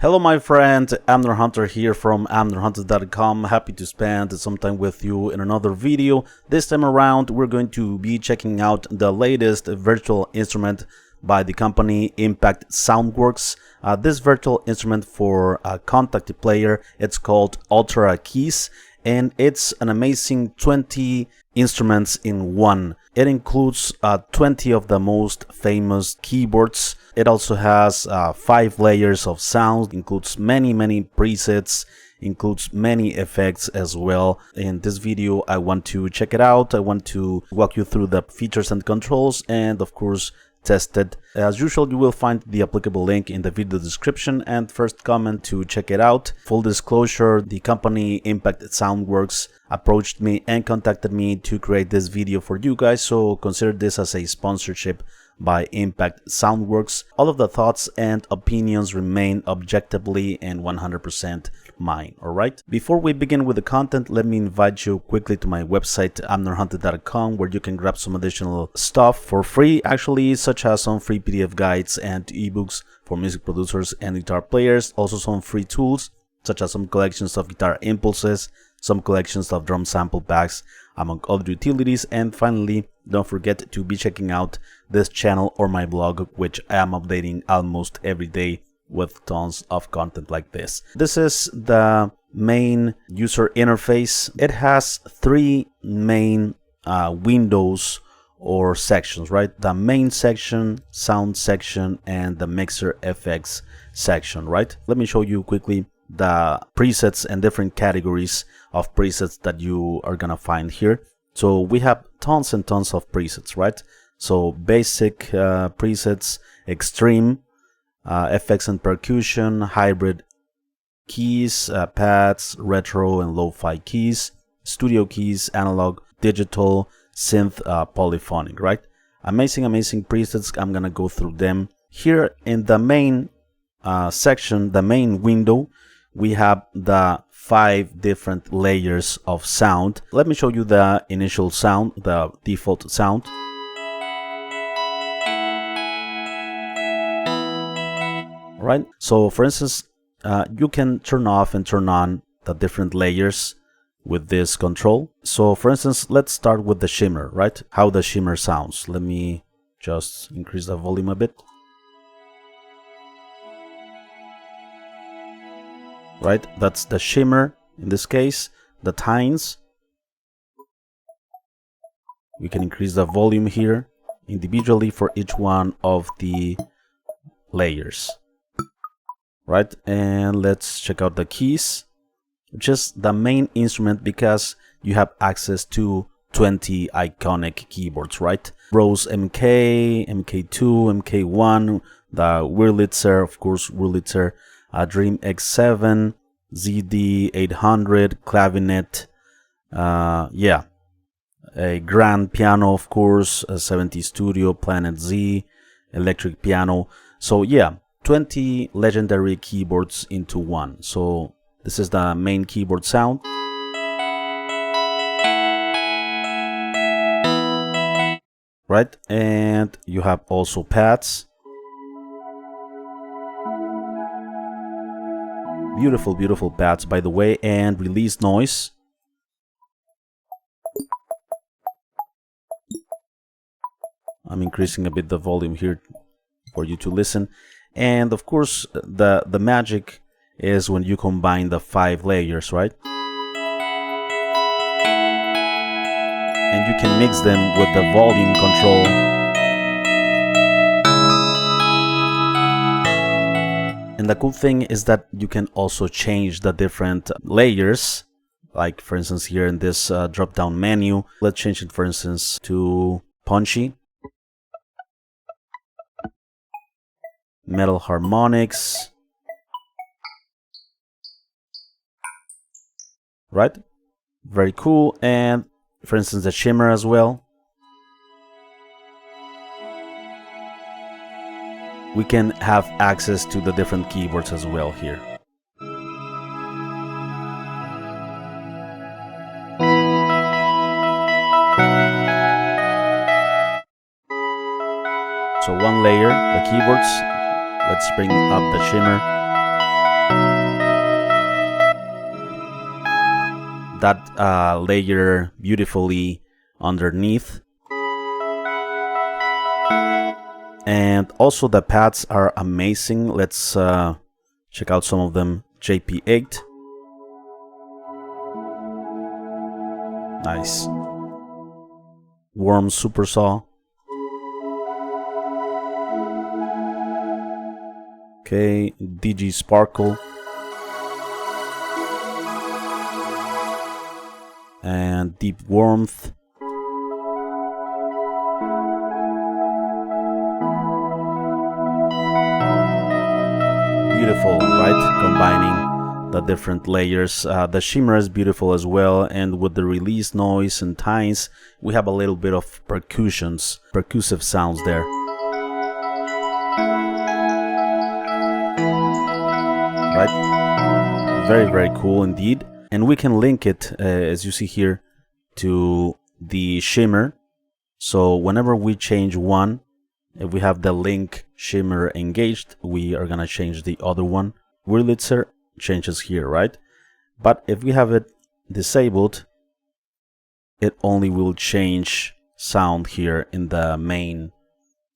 Hello my friend, Amner Hunter here from amnerhunter.com. Happy to spend some time with you in another video. This time around we're going to be checking out the latest virtual instrument by the company Impact Soundworks. This virtual instrument for a Kontakt player, it's called Altera Keys, and it's an amazing 20 instruments in one. It includes 20 of the most famous keyboards. It also has 5 layers of sound, includes many presets, includes many effects as well. In this video I want to check it out. I want to walk you through the features and controls, and of course test it. As usual, you will find the applicable link in the video description and first comment to check it out. Full disclosure, the company Impact Soundworks approached me and contacted me to create this video for you guys, so consider this as a sponsorship by Impact Soundworks. All of the thoughts and opinions remain objectively and 100% mine, alright? Before we begin with the content, let me invite you quickly to my website amnerhunter.com, where you can grab some additional stuff for free, actually, such as some free PDF guides and ebooks for music producers and guitar players, also some free tools such as some collections of guitar impulses, some collections of drum sample packs, among other utilities, and finally, don't forget to be checking out this channel or my blog, which I am updating almost every day with tons of content like this. This is the main user interface. It has 3 main windows or sections, right? The main section, sound section, and the mixer effects section, right? Let me show you quickly the presets and different categories of presets that you are gonna find here. So we have tons and tons of presets, right? So basic presets, extreme, effects and percussion, hybrid keys, pads, retro and lo-fi keys, studio keys, analog, digital, synth, polyphonic, right? Amazing presets. I'm gonna go through them. Here in the main section, the main window, we have the 5 different layers of sound. Let me show you the initial sound, the default sound. Right? So for instance, you can turn off and turn on the different layers with this control. So for instance, let's start with the shimmer, right? How the shimmer sounds. Let me just increase the volume a bit. Right, that's the shimmer in this case. The tines, we can increase the volume here individually for each one of the layers, right? And let's check out the keys, which is the main instrument because you have access to 20 iconic keyboards, right? Rhodes MK, MK2, MK1, the Wurlitzer, of course, Wurlitzer, Dream X7, ZD800, Clavinet, yeah, a grand piano, of course, a 70 Studio, Planet Z, electric piano. So yeah, 20 legendary keyboards into one. So this is the main keyboard sound. Right, and you have also pads. Beautiful pads, by the way, and release noise. I'm increasing a bit the volume here for you to listen. And of course, the magic is when you combine the 5 layers, right? And you can mix them with the volume control. And the cool thing is that you can also change the different layers. Like for instance here in this drop down menu, let's change it for instance to punchy, metal harmonics, right? Very cool. And for instance the shimmer as well. We can have access to the different keyboards as well here. So one layer, the keyboards. Let's bring up the shimmer. that layer beautifully underneath. And also the pads are amazing. Let's check out some of them. JP8. Nice. Worm Super Saw. Okay, DG Sparkle. And Deep Warmth. Beautiful, right? Combining the different layers. The shimmer is beautiful as well, and with the release noise and tines, we have a little bit of percussive sounds there. Right? Very, very cool indeed. And we can link it, as you see here, to the shimmer. So whenever we change one, if we have the link shimmer engaged, we are gonna change the other one. Wurlitzer changes here, right? But if we have it disabled, it only will change sound here in the main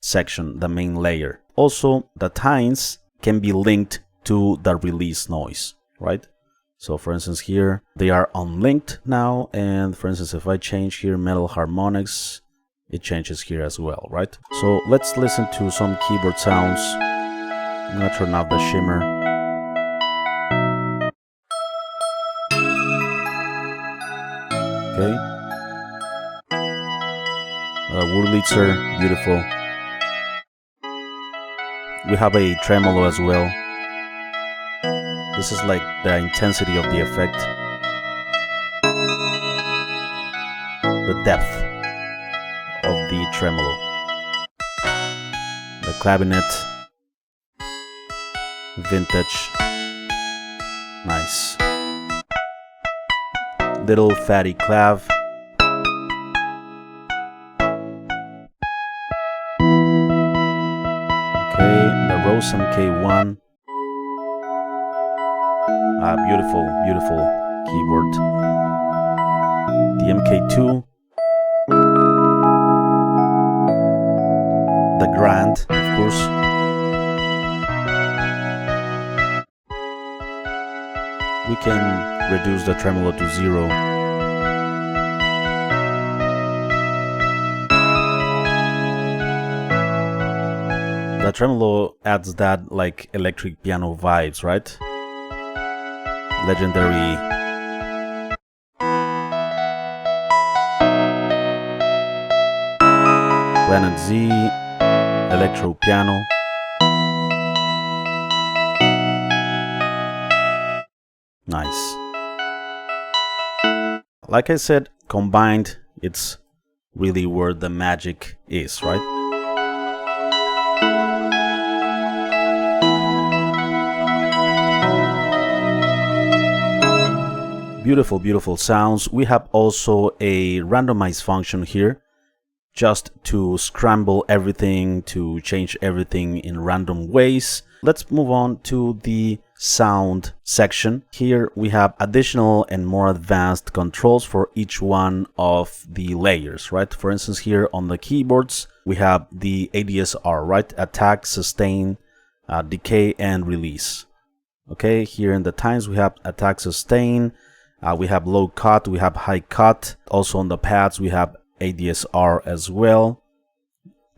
section, the main layer. Also, the tines can be linked to the release noise, right? So for instance here, they are unlinked now, and for instance if I change here metal harmonics, it changes here as well, right? So let's listen to some keyboard sounds. I'm gonna turn off the shimmer. Okay. Wurlitzer, beautiful. We have a tremolo as well. This is like the intensity of the effect. The depth of the tremolo. The Clavinet. Vintage. Nice. Little fatty clav. Okay, the Rhodes MK1. Beautiful, beautiful keyboard. The MK2. The Grand, of course. We can reduce the tremolo to 0. The tremolo adds that like electric piano vibes, right? Legendary. Planet Z, electro piano. Nice. Like I said, combined, it's really where the magic is, right? Beautiful, beautiful sounds. We have also a randomize function here, just to scramble everything, to change everything in random ways. Let's move on to the sound section. Here we have additional and more advanced controls for each one of the layers, right? For instance, here on the keyboards, we have the ADSR, right? Attack, sustain, decay, and release. Okay, here in the tines, we have attack, sustain, we have low cut, we have high cut. Also on the pads, we have ADSR as well.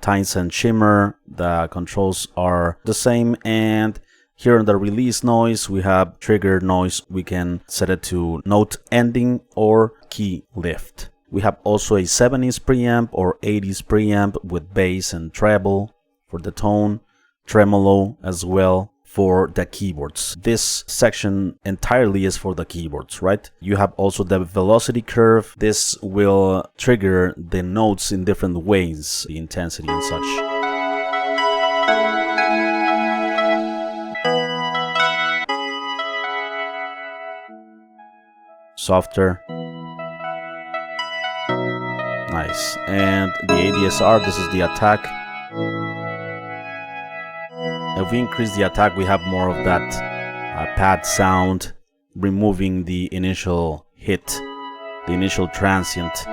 Tines and shimmer, the controls are the same. And here in the release noise, we have trigger noise. We can set it to note ending or key lift. We have also a 70s preamp or 80s preamp with bass and treble for the tone, tremolo as well for the keyboards. This section entirely is for the keyboards, right? You have also the velocity curve. This will trigger the notes in different ways, the intensity and such. Softer. Nice. And the ADSR, this is the attack. If we increase the attack, we have more of that pad sound, removing the initial hit, the initial transient.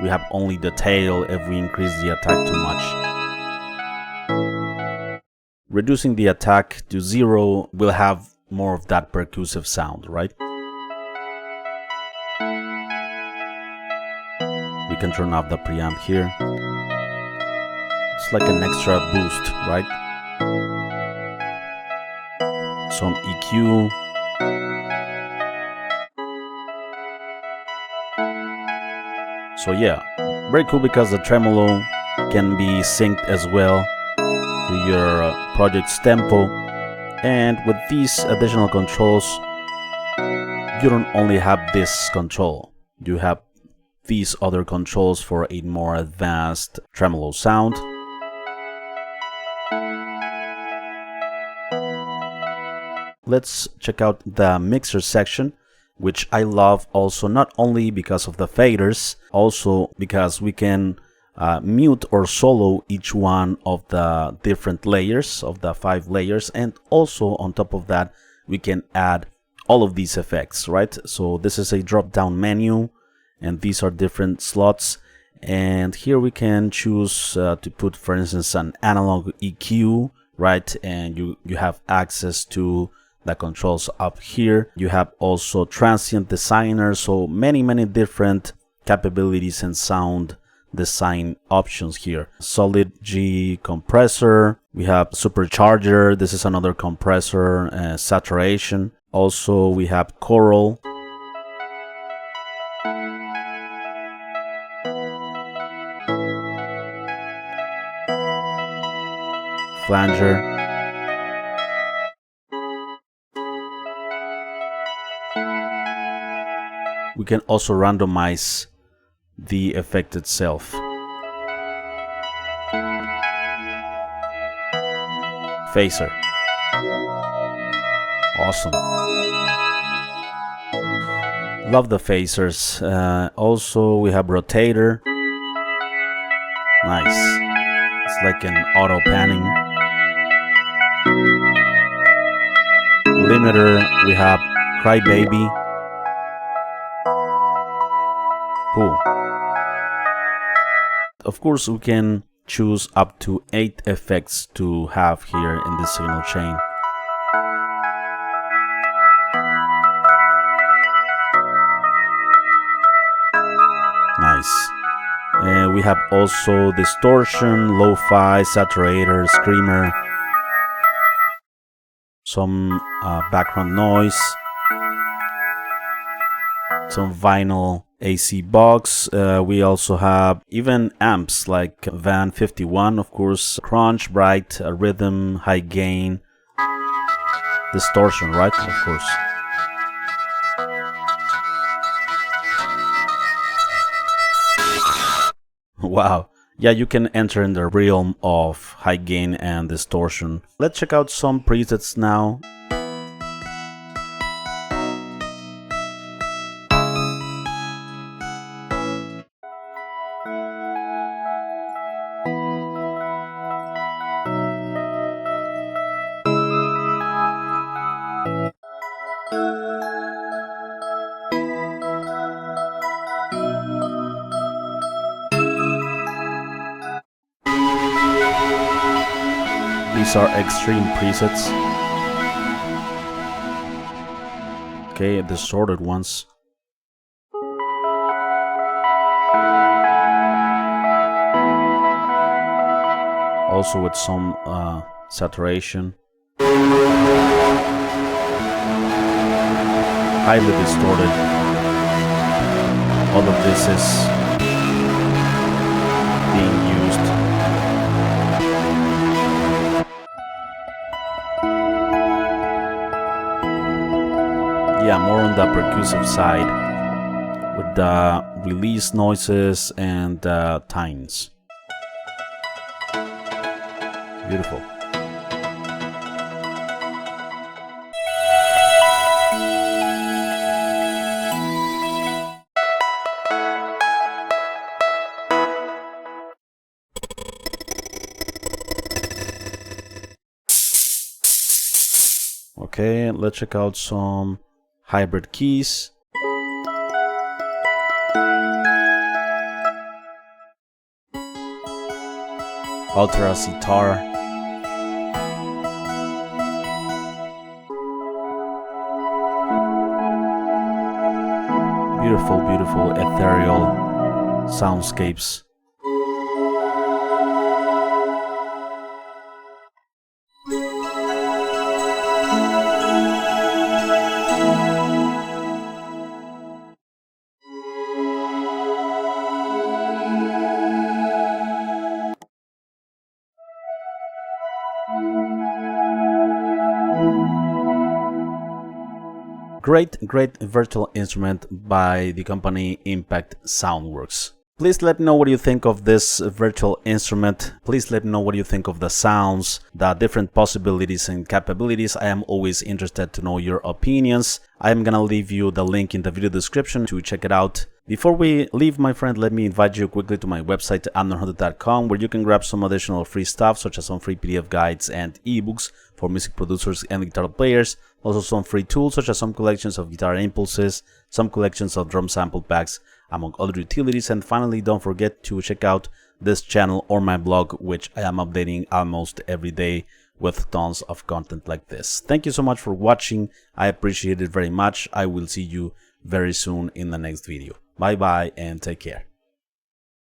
We have only the tail if we increase the attack too much. Reducing the attack to 0 will have more of that percussive sound, right? We can turn off the preamp here. It's like an extra boost, right? Some EQ. So yeah, very cool because the tremolo can be synced as well to your project's tempo. And with these additional controls, you don't only have this control, you have these other controls for a more advanced tremolo sound. Let's check out the mixer section, which I love also, not only because of the faders, also because we can mute or solo each one of the different layers, of the 5 layers, and also on top of that we can add all of these effects, right? So this is a drop down menu and these are different slots, and here we can choose to put, for instance, an analog EQ, right? And you have access to the controls up here. You have also transient designer, so many different capabilities and sound design options here. Solid G compressor, we have supercharger, this is another compressor, saturation. Also we have choral, flanger, we can also randomize the effect itself. Phaser. Awesome. Love the phasers. Also we have rotator. Nice. It's like an auto panning. Limiter, we have crybaby. Cool. Of course, we can choose up to 8 effects to have here in this signal chain. Nice. And we have also distortion, lo-fi, saturator, screamer, some background noise, some vinyl AC box. We also have even amps like Van 51, of course, crunch, bright, rhythm, high gain, distortion, right? Of course. Wow. Yeah, you can enter in the realm of high gain and distortion. Let's check out some presets now. These are extreme presets. Okay, distorted ones. Also with some saturation. Highly distorted. All of this is being used. Yeah, more on the percussive side with the release noises and tines. Beautiful. Okay, let's check out some hybrid keys. Altera sitar. Beautiful, beautiful ethereal soundscapes. Great virtual instrument by the company Impact Soundworks. Please let me know what you think of this virtual instrument. Please let me know what you think of the sounds, the different possibilities and capabilities. I am always interested to know your opinions. I am gonna leave you the link in the video description to check it out. Before we leave, my friend, let me invite you quickly to my website, amnorhunter.com, where you can grab some additional free stuff, such as some free PDF guides and ebooks for music producers and guitar players. Also some free tools, such as some collections of guitar impulses, some collections of drum sample packs, among other utilities. And finally, don't forget to check out this channel or my blog, which I am updating almost every day with tons of content like this. Thank you so much for watching. I appreciate it very much. I will see you very soon in the next video. Bye bye and take care.